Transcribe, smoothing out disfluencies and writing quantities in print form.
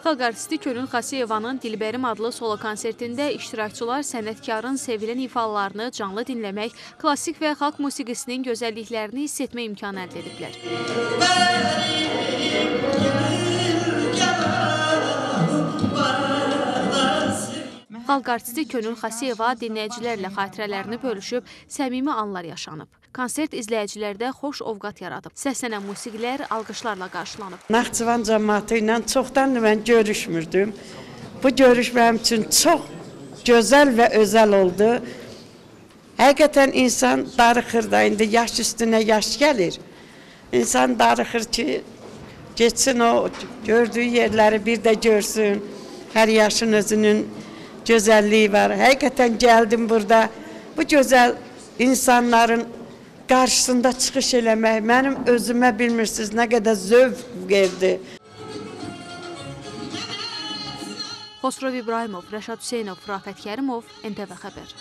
Xalq artisti Könül Xasiyevanın Dilbərim adlı solo konsertində iştirakçılar sənətkarın sevilən ifalarını canlı dinləmək, klassik və xalq musiqisinin gözəlliklərini hiss etmə imkanı əldə ediblər. Xalq artisti Könül Xasiyeva dinləyicilərlə xatirələrini bölüşüb, səmimi anlar yaşanıb. Konsert izləyicilərdə xoş ovqat yaradıb. Səslənən musiqilər alqışlarla qarşılanıb. Naxçıvan cəmiyyəti ilə çoxdan mən görüşmürdüm. Bu görüş mənim üçün çox gözəl və özəl oldu. Həqiqətən insan darıxır da, indi yaş üstünə yaş gəlir. İnsan darıxır ki, geçsin o gördüyü yerləri bir də görsün. Hər yaşın özünün gözəlliyi var. Həqiqətən gəldim burada. Bu gözəl insanların qarşısında çıxış eləmək mənim özümə bilmirsiniz nə qədər zövq verdi. Xosrov İbrahimov, Rəşad Hüseynov, Rafət Kərimov, NTV Xəbər.